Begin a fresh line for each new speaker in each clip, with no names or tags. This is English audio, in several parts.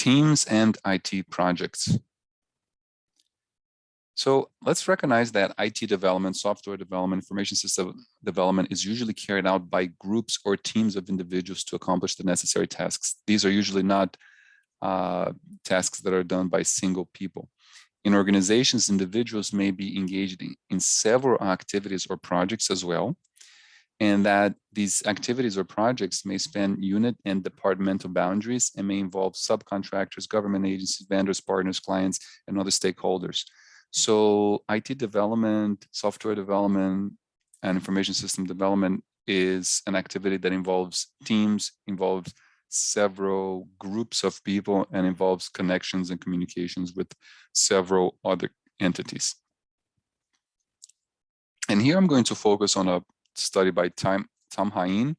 Teams and IT projects. So let's recognize that IT development, software development, information system development is usually carried out by groups or teams of individuals to accomplish the necessary tasks. These are usually not tasks that are done by single people. In organizations, individuals may be engaged in several activities or projects as well, and that these activities or projects may span unit and departmental boundaries and may involve subcontractors, government agencies, vendors, partners, clients, and other stakeholders. So IT development, software development, and information system development is an activity that involves teams, involves several groups of people, and involves connections and communications with several other entities. And here I'm going to focus on a study by Thamhain,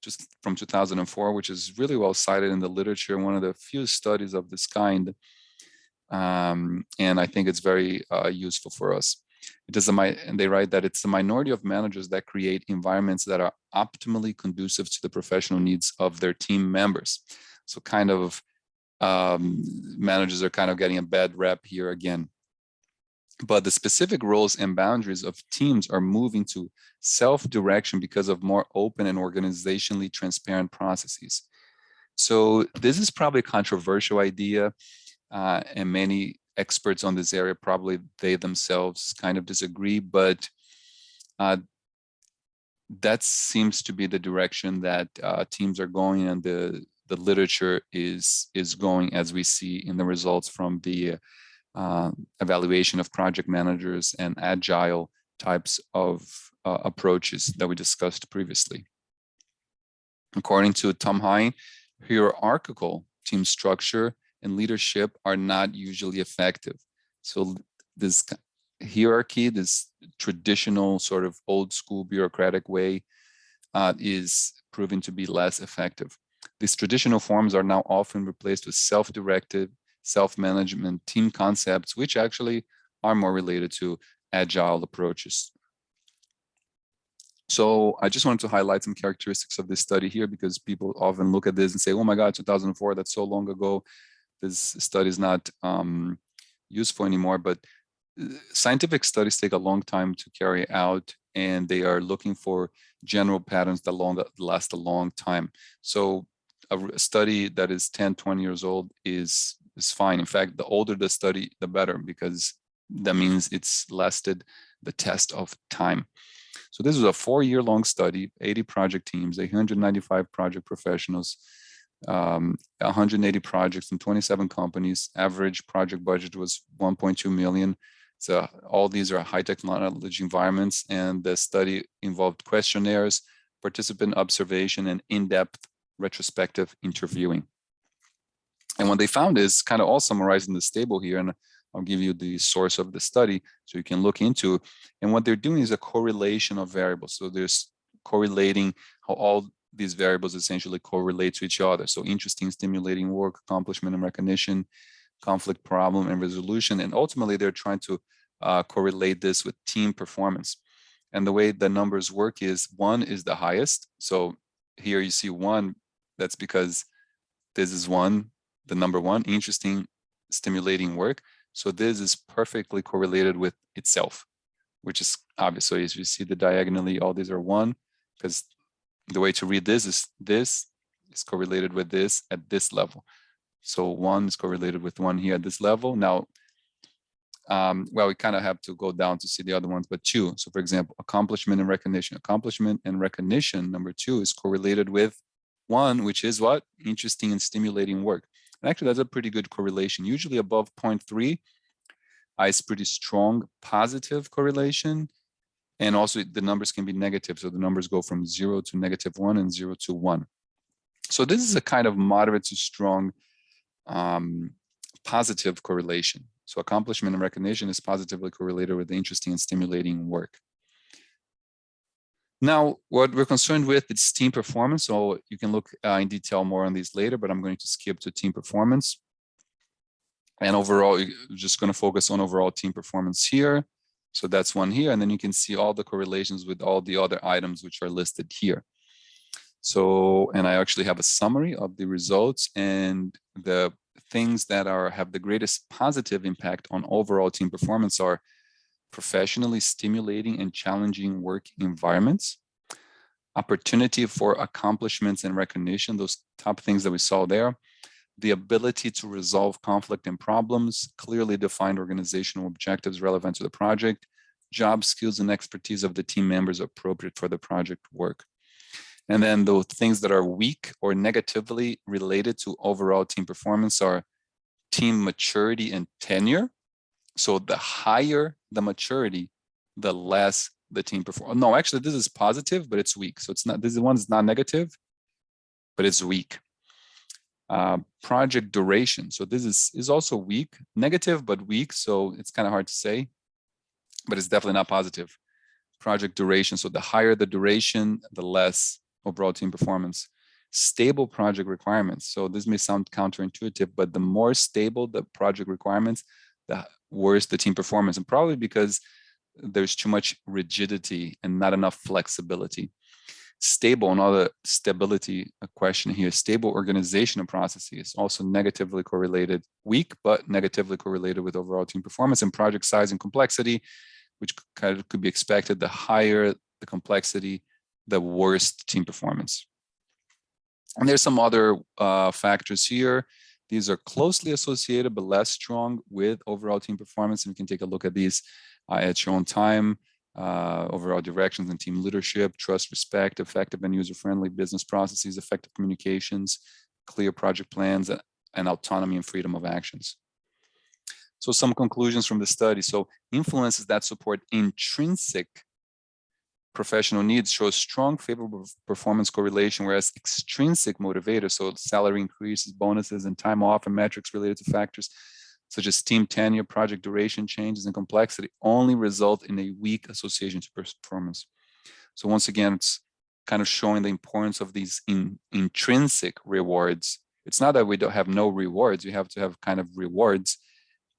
just from 2004, which is really well cited in the literature, one of the few studies of this kind. And I think it's very useful for us. And they write that it's the minority of managers that create environments that are optimally conducive to the professional needs of their team members. So kind of managers are kind of getting a bad rep here again. But the specific roles and boundaries of teams are moving to self-direction because of more open and organizationally transparent processes. So this is probably a controversial idea, and many experts on this area, probably they themselves kind of disagree, but that seems to be the direction that teams are going, and the literature is going, as we see in the results from the evaluation of project managers and agile types of approaches that we discussed previously. According to Thamhain, hierarchical team structure and leadership are not usually effective. So this hierarchy, this traditional sort of old school bureaucratic way is proving to be less effective. These traditional forms are now often replaced with self-directed, self-management team concepts, which actually are more related to agile approaches. So I just wanted to highlight some characteristics of this study here, because people often look at this and say, oh my God, 2004, that's so long ago. This study is not useful anymore, but scientific studies take a long time to carry out, and they are looking for general patterns that last a long time. So a study that is 10, 20 years old is fine. In fact, the older the study, the better, because that means it's lasted the test of time. So this was a 4-year-long study, 80 project teams, 195 project professionals, 180 projects in 27 companies. Average project budget was 1.2 million. So all these are high technology environments, and the study involved questionnaires, participant observation, and in-depth retrospective interviewing. And what they found is kind of all summarized in this table here, and I'll give you the source of the study so you can look into. And what they're doing is a correlation of variables. So there's correlating how all these variables essentially correlate to each other. So interesting, stimulating work, accomplishment and recognition, conflict, problem and resolution. And ultimately, they're trying to correlate this with team performance. And the way the numbers work is 1 is the highest. So here you see 1, that's because this is 1, the number 1, interesting, stimulating work. So this is perfectly correlated with itself, which is obvious. So as you see the diagonally, all these are 1, because the way to read this is correlated with this at this level. So 1 is correlated with 1 here at this level. Now, well, we kind of have to go down to see the other ones, but 2. So for example, accomplishment and recognition. Accomplishment and recognition, number 2, is correlated with 1, which is what? Interesting and stimulating work. And actually, that's a pretty good correlation. Usually above 0.3 is pretty strong positive correlation. And also the numbers can be negative. So the numbers go from 0 to -1 and 0 to 1. So this is a kind of moderate to strong positive correlation. So accomplishment and recognition is positively correlated with interesting and stimulating work. Now, what we're concerned with is team performance. So you can look in detail more on these later, but I'm going to skip to team performance. And overall, you're just going to focus on overall team performance here. So that's 1 here. And then you can see all the correlations with all the other items which are listed here. So, and I actually have a summary of the results, and the things that have the greatest positive impact on overall team performance are professionally stimulating and challenging work environments, opportunity for accomplishments and recognition, those top things that we saw there, the ability to resolve conflict and problems, clearly defined organizational objectives relevant to the project, job skills and expertise of the team members appropriate for the project work. And then the things that are weak or negatively related to overall team performance are team maturity and tenure. So the higher the maturity, the less the team perform. No, actually, this is positive, but it's weak. So it's not, this one's not negative, but it's weak. Project duration. So this is also weak, negative, but weak. So it's kind of hard to say, but it's definitely not positive. Project duration. So the higher the duration, the less overall team performance. Stable project requirements. So this may sound counterintuitive, but the more stable the project requirements, the worse the team performance, and probably because there's too much rigidity and not enough flexibility. Stable, another stability question here, stable organizational processes, also negatively correlated, weak, but negatively correlated with overall team performance. And project size and complexity, which kind of could be expected, the higher the complexity, the worse team performance. And there's some other factors here. These are closely associated, but less strong with overall team performance. And we can take a look at these at your own time. Overall directions and team leadership, trust, respect, effective and user-friendly business processes, effective communications, clear project plans, and autonomy and freedom of actions. So some conclusions from the study. So influences that support intrinsic professional needs show strong favorable performance correlation, whereas extrinsic motivators, so salary increases, bonuses, and time off, and metrics related to factors such as team tenure, project duration, changes, and complexity, only result in a weak association to performance. So once again, it's kind of showing the importance of these intrinsic rewards. It's not that we don't have no rewards, we have to have kind of rewards,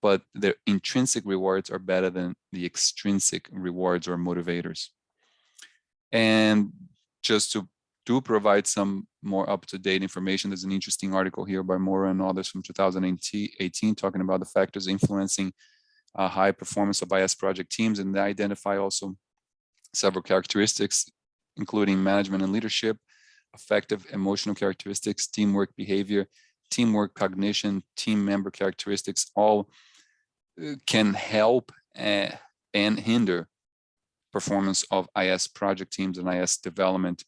but the intrinsic rewards are better than the extrinsic rewards or motivators. And just to provide some more up-to-date information, there's an interesting article here by Moura and others from 2018 talking about the factors influencing high performance of IS project teams, and they identify also several characteristics, including management and leadership, affective emotional characteristics, teamwork behavior, teamwork cognition, team member characteristics, all can help and hinder performance of IS project teams and IS development.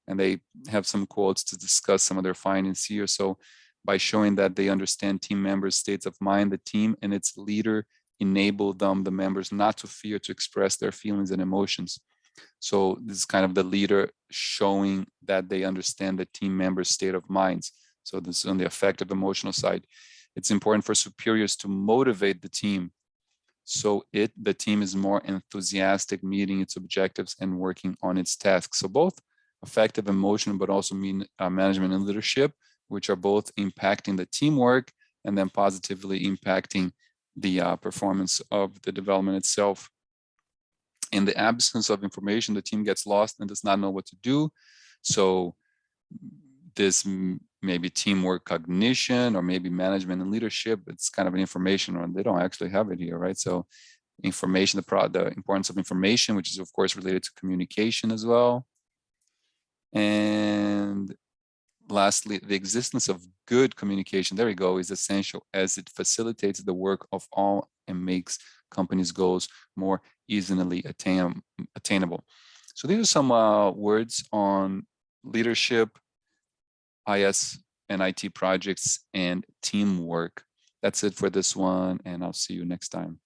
And they have some quotes to discuss some of their findings here. So by showing that they understand team members' states of mind, the team and its leader enable them, the members, not to fear to express their feelings and emotions. So this is kind of the leader showing that they understand the team members' state of minds. So this is on the affective emotional side. It's important for superiors to motivate the team, so the team is more enthusiastic, meeting its objectives and working on its tasks. So both affective emotional, but also management and leadership, which are both impacting the teamwork and then positively impacting the performance of the development itself. In the absence of information, the team gets lost and does not know what to do. So this maybe teamwork cognition or maybe management and leadership, it's kind of an information, or they don't actually have it here, right? So information, the importance of information, which is of course related to communication as well. And lastly, the existence of good communication, there we go, is essential as it facilitates the work of all and makes companies' goals more easily attainable. So these are some words on leadership, IS and IT projects, and teamwork. That's it for this one, and I'll see you next time.